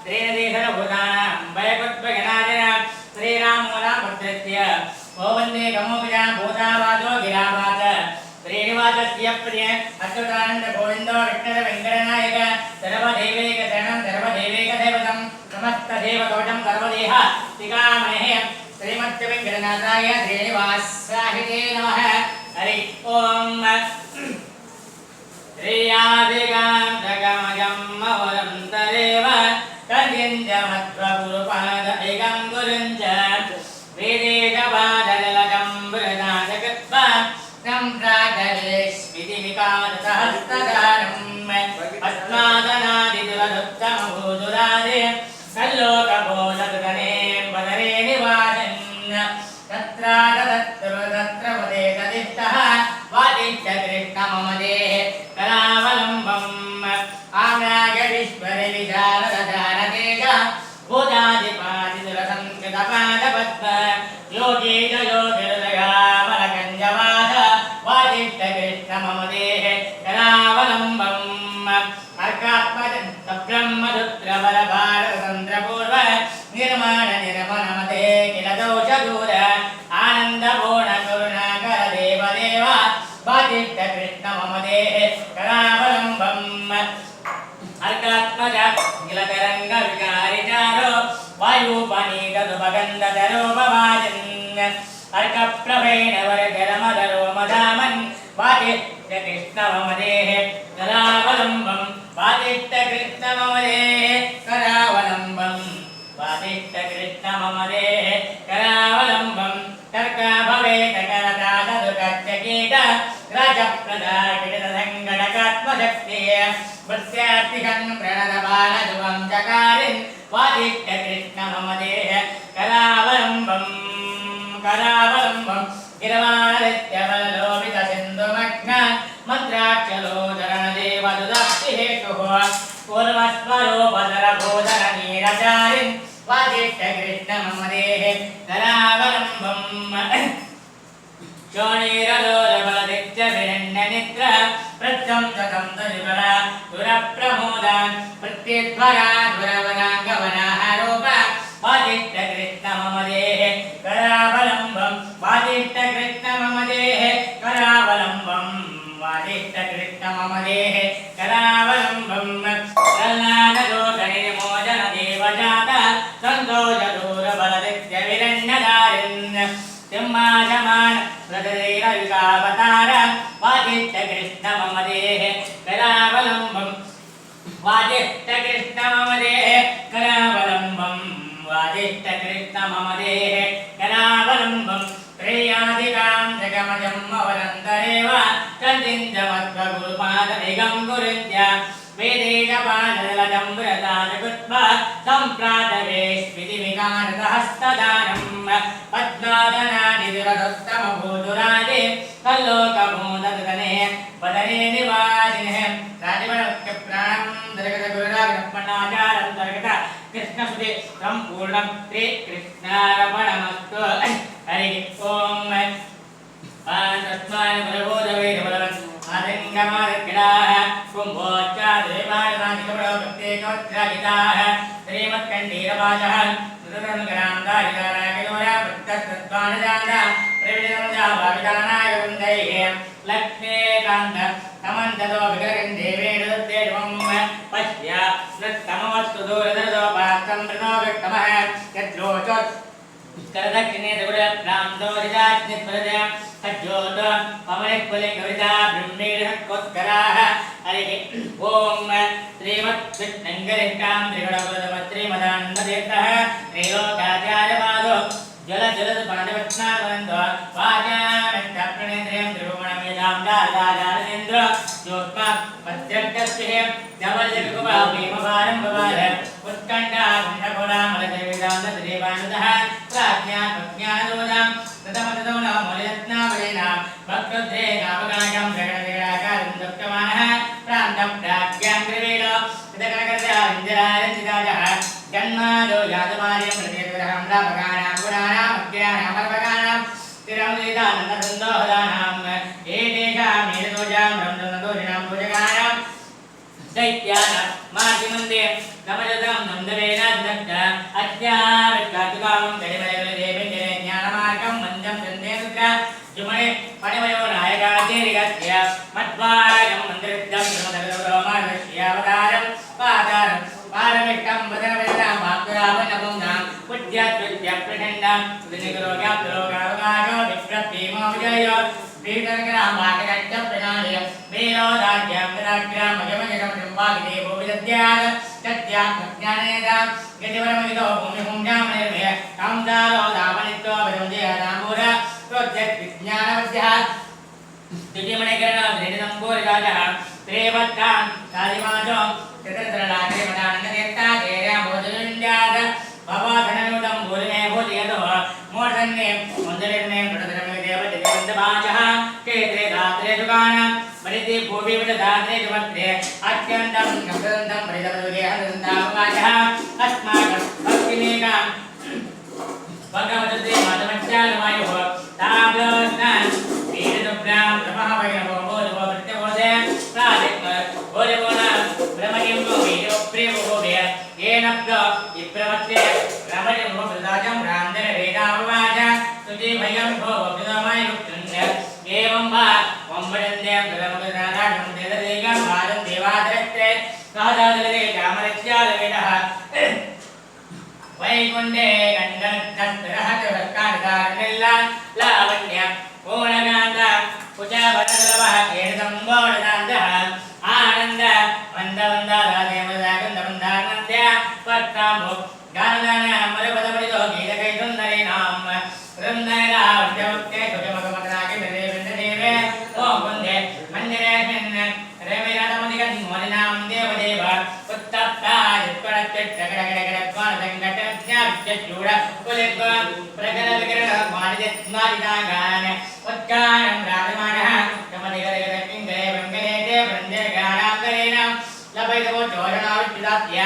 त्रेणदेशभूतानां वयकुत्वगणादिना श्रीराममूलामुद्रस्य ओ वन्दे कमोपजा भूतावाचो गिरावाच श्रीनिवासस्य प्रिय अच्युतानन्द गोविन्दो विष्णुर वेङ्कटनायक सर्वदेवैक शरणं सर्वदेवैक दैवतं समस्तदेवकवचं सर्वदेह तिकामहे श्रीमद्वेङ्कटनाथाय श्रीनिवासाय नमः हरि ओम श्रीयादिकान्तकमजं महुरं तदेव कलिञ्जमत्वगुरुपाद एकं गुरुञ्च वेदेकपादलकं वृदादकृत्वा सम्प्रातवेश्विधिविकासहस्तदानम् अस्मादनादिदुरदुत्तमभूतुरादे कल्लोकबोधदुगणे वदने निवासन् तत्र वदे तदिष्टः वादिष्ट कृष्णममदेः करावलम्बम् आम्नागरीश्वरे विशालदधानतेज भूतादिपादिदुरसंकृतपादपद्म योगीज योगिहृदयामलकञ्जवाद वादिष्ट कृष्णममदेः करावलम्बम् अर्कात्मजब्रह्मरुद्रबलभारततन्त्रपूर्व निर्माण निर्मणमते किल दोषदूर आनन्दपूर्ण करुणाकर देवदेव वादिष्ट कृष्णममदेः करावलम्बम् अर्कात्मज किलतरङ्गविकारिचारो वायुपनीतदुपगन्धधरोपवाजन् अर्कप्रभेण वरधरमधरो मदामन् वादिष्ट कृष्णममदेः करावलम्बम् वादिष्ट कृष्णममदेः करावलम्बम् वादिष्ट कृष्णममदेः करावलम्बम् तर्का भवेत करदादुकच्चकीट राजप्रदाकिटसङ्गणकात्मशक्तिः वत्स्यार्तिकन् प्रणतबालधुवं चकारिन् वादिष्ट कृष्णममदेः करावलम्बम् करावलम्बम् गिरवादित्यबललोभितसिन्धुमग्न मन्त्राक्षलोदरणदेवदुदप्तिहेतुः पूर्वस्वरूपधरभूधरनीरचारिन् वादिष्ट कृष्णममदेः करावलम्बम् शोणीरलोलबलदित्यभिरण्यनिद्र प्रत्यं ततं तनिबल दुरप्रमोदान् प्रत्यध्वरा दुरवनाङ्गवनाहारोप वादिष्ट कृष्णममदेः करावलम्बम् वादिष्ट कृष्णममदेः करावलम्बम् वादिष्ट कृष्णममदेः करावलम्बम् प्रह्लाददोषनिर्मोचन देवजात सन्तोषदूरबलदित्यभिरण्यधारिन् सिंहासमान प्रदरीरविकावतार वादिष्ट कृष्णममदेः करावलम्बम् वादिष्ट कृष्णममदेः करावलम्बम् वादिष्ट कृष्णममदेः करावलम्बम् त्रय्यादिकां जगमजं अवरन्तरेव चन्दिञ्जमत्वगुरुपादनिगं गुरुञ्च वेदेकपादलजं व्रतादकृत्वा सम्प्रातवेश्विधिविकानतहस्तदानम् पद्मादनादिदुरदुत्तमभूतुरादे कल्लोकभूतदुगणे वदने निवासिनः राजवनमुख्यप्राणं दर्गतगुरुरागणपणाचारन्तर्गत कृष्णसुते सम्पूर्णं श्रीकृष्णार्पणमस्तु हरिः ओम् तस्मान् गुरुबोधवेदबलवन् आदिङ्गमादिक्रीडाः कुम्भोच्चादेवानादिकप्रत्येकवत्राजिताः श्रीमत्कण्ठीरवाचः सुतरामकरान्दारिदारागिलोरावृत्तस्तत्त्वानुजाता प्रविजनमुजाभाविदानायवृन्दैः लक्ष्मीकान्त समन्ततो विग्रहन्देवेणुदत्तेर्वं पश्य नृत्तमवस्तु दूरदर्शोपास्तं प्रणोगक्तमः यद्रोचोत् करदक्षिणे दुर्प्रान्तो जिजाज्ञित्वरजय सज्जोत पवनिक्वलिकविदा ब्रह्मेणकोत्कराः हरिः ओम् श्रीमद्विष्णुङ्गरिष्ठां त्रिगुणगुरुश्रीमदानन्दतीर्थः त्रैलोक्याचार्यपादो जलजलदपादवत्नावनन्दो वाचामिष्टप्रणेन्द्रियं त्रिभुवनमेधां दादाचार्येन्द्र ज्योत्स्मा पद्यक्षस्यः धवलजगुभाभीमभारं बबाध उत्कण्ठाकुण्ठकोणामलदेविदान्तदेवानुदः प्राज्ञात्मज्ञानदोदां ततमततो नामोलयत्नावलेनां भक्तोद्धेनावगायं जगणदेवाकारं दत्तमानः प्रान्तं प्राज्ञां ग्रवेण तदकनकर्याविञ्जरारञ्जिताजः जन्मादो यादमार्यं प्रतिग्रहं लाभगानां गुणानां अज्ञानामर्भगानां स्थिरं वेदानन्दवृन्दोहदानां एतेषां मेलदोषां ब्रह्मदोषिणां पूजकानां दैत्यानां मार्तिमन्दिर नमजतं नन्दवेन दग्ध अज्ञानकातुकामं कलिमलदेवेन्द्रे ज्ञानमार्गं मन्दं चन्देन्द्र जुमणे मणिमयो नायकाचेरिगत्य मध्वायं मन्दिरद्दं ब्रह्मदरोमानश्यावतारं पादारं पारमिष्टं वदनवेदां वाक्रावनपुंनां पुज्यत्विद्यप्रचण्डं सुनिगरोगाप्तरोगावगागो विप्रत्तिमो विजयो वीरग्राम वाकरच्च प्रणालय वीरोदाज्ञं विराग्राम मजमजगं जम्बागिदेवो विदद्यात् तत्यां ज्ञानेदां गतिवरमगितो भूमिहुंजामनिर्भय कामदारो दामनित्तो विदुजयदामूर प्रोज्यत् विज्ञानवद्यः दिव्यमणिकरणं निरदम्बोरिराजः त्रेवत्तां कालिमाजो चतुर्धरलाग्रेमदानन्दनेत्ता तेर्यामोदुन्द्यात् भवधननुदं भूरिमे भूजयतो मूर्धन्ये मुन्दलिर्मे प्रतधरमिदेवदेवन्दभाजः केत्रे धात्रे जुगानां मरिते भूमिविदधात्रे जुमत्रे अत्यन्तं नकृदन्तं परिदवदुदेहदन्तावकाशः अस्माकं भक्तिमेकां भगवते माधवच्चालवायुः ताब्लोस्नान् वीरदुभ्रां ब्रह्मः वैरवो भोजवो प्रत्यबोधे प्रादिक्मर् भोजवोना ब्रह्मयिम्बो वीरोप्रेमो भोभ्य येन प्र विप्रवत्ते ब्रह्मयिम्बो प्रदाजं रान्दर वेदाववाच सुजीभयं भोः विदमायुक्तन्य एवं वा वम्बडन्दें ब्रह्मगदानं देददेगं वादं देवादरत्रे सहदादलदे कामरत्यालवेदः वैकुण्ठे कण्डनस्तरहतवत्कारितारनिल्ला लावण्य पूर्णकान्त कुचवरदलवः केणसम्बोधनान्दः आनन्द मन्दवन्दादेवदागन्धवन्दानन्द्य पत्राम्बो गानदान मरुपदपरितो गीतकैसुन्दरीणां वृन्दरावण्यमुक्ते सुजमगमगनागे देवेन्द्रदेवे ॐ वन्दे मन्दिरेऽस्मिन् रमेणातमधिगन्मोदिनां देवदेव उत्तप्तादित्परत्यक्षगडगडगडत्वानसङ्कटज्ञाप्यचूड कुलित्वं प्रकलविकरणमानिदित्मादिदागान् उत्कानं राजमानः तमधिगडगडकिङ्गले वङ्गलेते वृन्देगानान्तरेण लभैतवो चोरणाविष्टिदात्य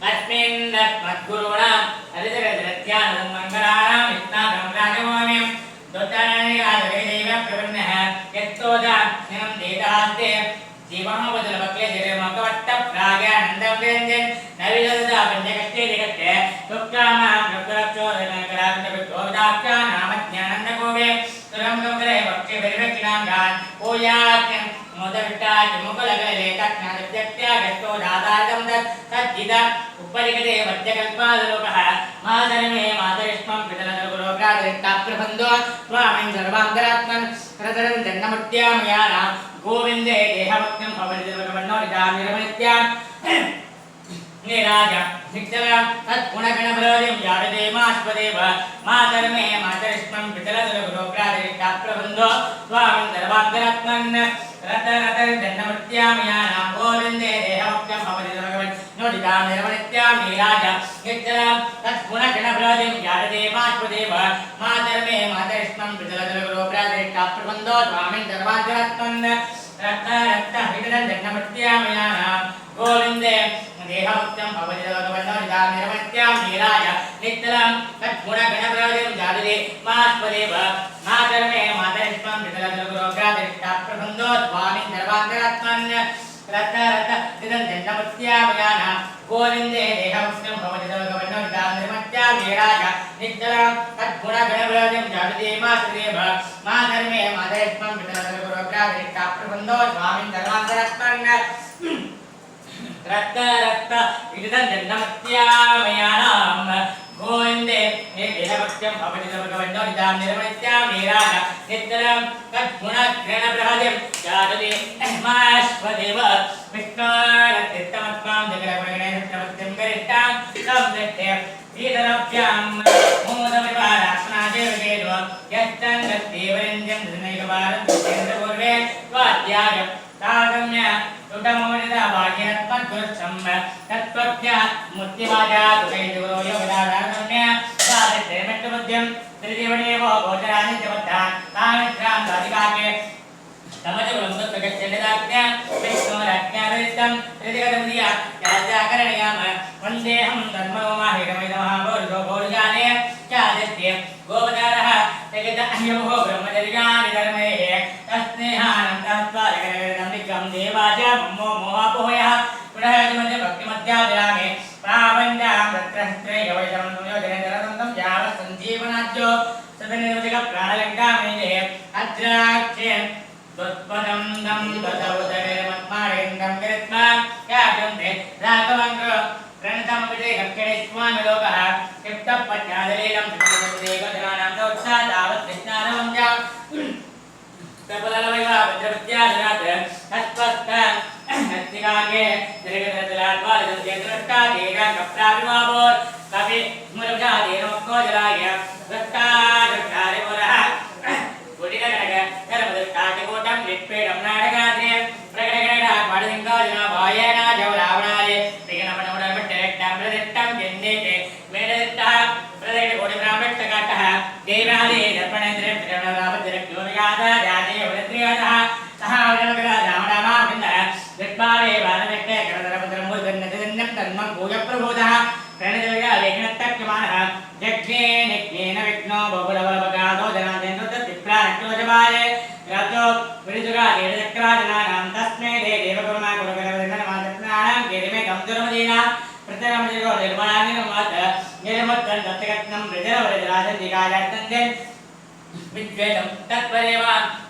अस्मिन् मद्गुरूणां हरितरत्यानं मङ्गलानां विस्तारं राजमोहनीं दोत्तारण्यादेव प्रपन्नः यत्तोदा निनं देदास्ते जीवनोपदलपक्ले जलमकवट्टप्रागानन्दं व्यञ्जन् नविददा पञ्चकष्टे जगत्ते तुक्कामां रुद्रक्षोदनकराग्नविद्वोदाख्या नामज्ञानन्दकोवे सुरं गङ्गले वक्षे परिरक्षिणाङ्गान् पूयाख्यं मोदविट्टाख्य मुकुलगले तज्ञानव्यक्त्यागस्तो दादादं तज्जिद उपरिगते वद्यकल्पादलोकः मातरमे मातरिष्मं पितरदुरोगादरिष्टाप्रबन्धो स्वामिन् सर्वान्तरात्मन् रतरं जन्ममुद्यामयानां गोविन्दे देहभक्तिं भवनिर्भगवन्नोरितां निरमनित्यां निराज नित्यलां तत्गुणगणप्रवदिं याददेमाश्वदेव मातर्मे मातरिष्मं पितरदुरोगादरिष्टाप्रबन्धो स्वामिन् सर्वान्तरात्मन् रतरतं जन्ममुद्यामयानां गोविन्दे देहभक्तिं भवनिर्भगवन्नोरितां निरमनित्यां निराज नित्यलां तत्गुणगणप्रवदिं याददेमाश्वदेव मातर्मे मातरिष्मं पितरदुरोगादरिष्टाप्रबन्धो स्वामिन् सर्वान्तरात्मन् रत्नरत्न विदनं जन्ममुद्यामयानां गोविन्दे देहभक्तिं भवनिर्भगवन्नोरितां निरमनित्यां निराज नित्यलां तत्गुणगणप्रवदिं याददेमाश्वदेव मातर्मे मातरिष्मं पितरदुरोगादरिष्टाप्रबन्धो स्वामिन् सर्वान्तरात्मन् रत्नरत्न विदनं जन्ममुद्यामयानां गोविन्दे देहभक्तिं भवनिर्भगवन्नोरितां निरमनित्यां निराज नित्यलां तत्गुणगणप्रवदिं याददेमाश्वदेव मातर्मे मातरिष्मं पितरदुरोगादरिष्टाप्रबन्धो स्वामिन् सर्वान्तरात्मन् रक्त विदनं जन्ममुद्यामयानां गोविन्दे देहभक्तिं भवनिर्भगवन्नोरितां निरमनित्यां निराज नित्यलां तत्गुणगणप्रवदिं याददेमाश्वदेव विष्णोरतित्तमत्वां जगदगणेशभक्तिं गरिष्ठां तं दत्ते ईदरभ्यां मोदविवारासनादेवकेतो यष्टङ्गत्तेवरिञ्जं धृनैकवारं चन्द्रपूर्वे स्वाध्यायं तागम्य सुडमोनिदा भाग्यरत्मद्गुरुच्छं तत्त्वज्ञ मुक्तिवाजा तुकैदुरो योगदाधारम्य साधते मेट्टबुद्ध्यं त्रिदिवनेवो गोचरानि जपद्धान् तामित्रां साधिकाके तमजगुलं तत्त्वगच्छन्निदाज्ञ विष्णोराज्ञादरिष्टं त्रिदिगदमुदिया याजाकरणीयाम वन्देऽहं धर्मोमाहिरमिदमहाभोरुतो भोरुजाने चादित्ये गोवदारः जगदह्यवो ब्रह्मचर्याणि धर्मैः तस्नेहानं तस्त्वादिगणगणं नित्यं देवाच ममो मोहापोहयः पुनः निर्वचक प्राणलंकामये अद्राक्षे त्वत्पदं दं तदवदरेमत्मारेन्दं कृत्वा याजन्ते राघवङ्ग्र प्रणतं विजयकक्षणे स्वामिलोकः क्षिप्तपज्ञादलीलं देवजनानां सौत्सादावत् कृष्णानवं च कपललवैवा भद्रवत्याजनात् हस्पस्त हस्तिकाङ्गे दीर्घदलाद्वालजन्तेन्द्रष्टादेगा कप्राभिमावोत् कपि स्मृजादेनोक्को जलाय दृष्टादृष्टारिपुरः गुडिनगणग धर्मदृष्टादिकूटं लिट्पेडं नाटकाद्रे प्रगणगणडा पाडलिङ्गाजना वायना जवरावणादे प्रियनमनमुडमट्टरेट्टं प्रदिष्टं जन्देते मेडदिष्टः प्रदयकोटिब्राह्मणकाटः देवादे दर्पणेन्द्रे त्रिगणरावतिरक्योनिगाधा जाते वृत्रियातः सः वृणगराजामणामाविन्दः दृष्टारे वानवेट्टे करदरपत्रमूर्धन्यजन्यं तन्मं भूयप्रबोधः प्रणजलगा लेखनत्तक्यमानः जग्ने निज्ञेन विघ्नो बहुलवलपगादो जनादेन्द्रतत्तिप्राणक्योजवाय राजो विरुजुगा देवचक्राजनानां तस्मै देवकुर्मा कुलकरवदनमादत्नानां केरिमे कमजुरमदीना प्रत्यरमजिरो निर्मलानिर्मत निर्मत्तं दत्तकत्नं वृजरवरजराजन्दिकाजार्तन्देन् विद्वेदं तत्परेव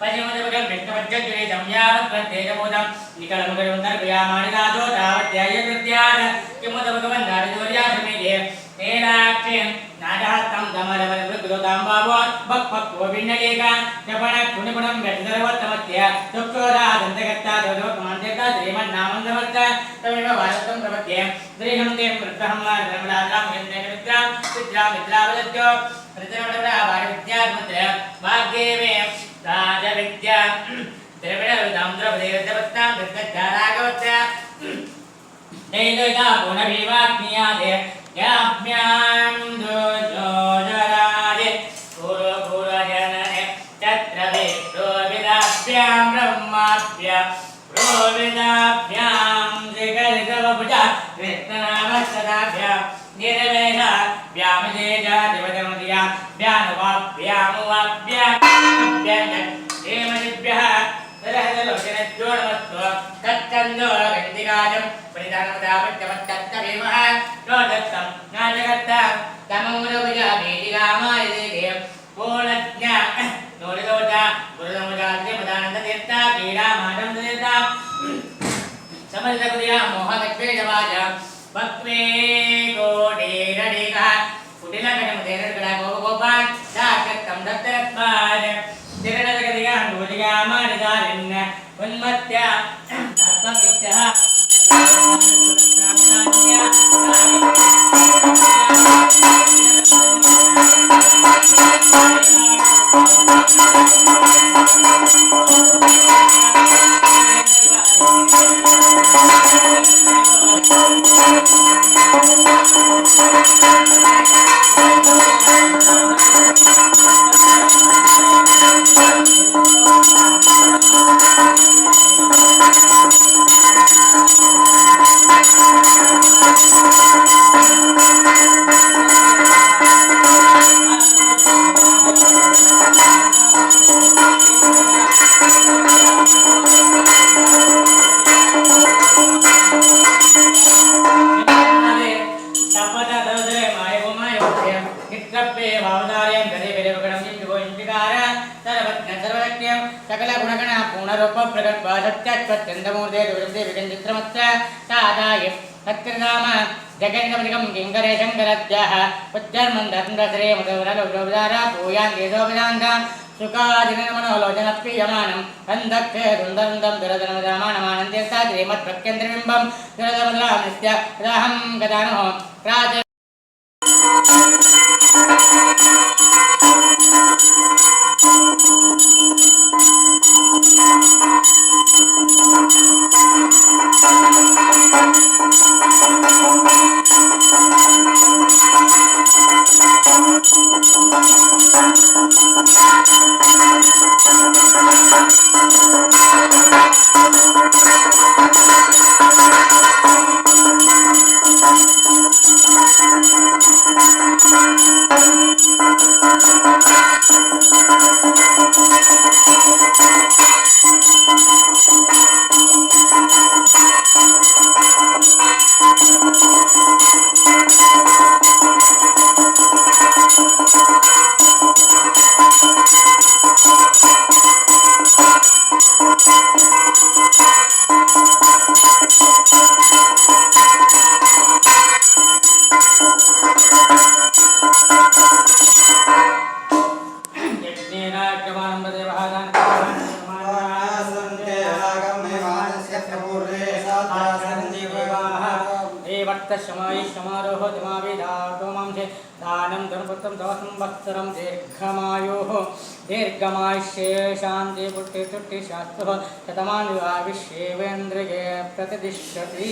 पश्चिमोदपकं विष्णुवज्रजुरेदं यावत् प्रत्येकमोदं निकलमुखरुन्तर्भयामानिनाथो तावत्यायकृत्यात् किमुदपकवन्दारजोर्यासमेदे तेनाक्षें नाटहस्तं दमलवलवृग्रोतां बावोत् बक्पक्वभिन्नलेका जपणकुनिपुणं व्यतिधरवत्तमत्य चक्षुरादन्तकर्ता दोदोकमान्त्यता श्रीमन्नामन्दमत्त तमेव भारतं प्रपद्ये श्रीहं दें वृद्धहं वा धर्मदातां यन्तेन विद्रावदत्यो प्रजनवडवडा वारविद्यात्मत्र वाग्देवे राजविद्या द्रविडविदां द्रवदेवदत्तां दत्तजारागवत्त नैलोका पुनभिवाग्नियादे याभ्यां दुजोजरादे कुरुकुरजनने तत्र वेदोविदाभ्यां ब्रह्माभ्यां प्रोविदाभ्यां श्रीकरितवभुजा कृष्णनामस्तदाभ्यां निर्वेदाभ्यामजेजादिवदमदियाभ्यानुवाभ्यामुवाभ्यां हेमदिभ्यः सरहदलोचनज्योणमत्व तत्तन्दो गन्धिकाजं परिधानमदापत्यमत्तत्तभीमः रोदत्तं नाटकर्ता तममुरविजाभीतिरामायदेगे पूर्णज्ञा नोलिदोटा गुरुदमुजाद्यमदानन्दतीर्था क्रीडामानन्दतीर्था समलितकुदिया मोहदक्वेजवाजा भक्वे कोटिरडिकः कुटिलकटमुदेरगडा गोपगोपान् दाक्षत्तं दत्तरत्मान् तिरणदगदिगा नोलिगामानिदालिन् उन्मत्या आत्मवित्यः सकल गुणगण पूर्णरूप प्रगट सत्यत्वचंदमूर्ते दुर्दे विगंचित्रमत्स सादाय सत्यनाम जगन्नमनिकं किंकरे शंकरत्याः उज्जन्मन्दन्द्रश्रे मधुरलोकदारा भूयान् देशोपदान्ता सुखादिनमनोलोचनप्रियमानं कन्दक्षे सुन्दरन्दं दुरदनमदामानमानन्देस्ता श्रीमत्प्रत्यन्द्रबिम्बं दुरदमदरामस्य राहं गदानो राज समारोह दिमाविदातोमांसे दानं धनपुत्रं दवसंवत्सरं दीर्घमायुः दीर्घमायुष्ये शान्ति पुट्टि तुट्टि शास्तुः शतमानुआयुष्येवेन्द्रिये प्रतिष्ठति।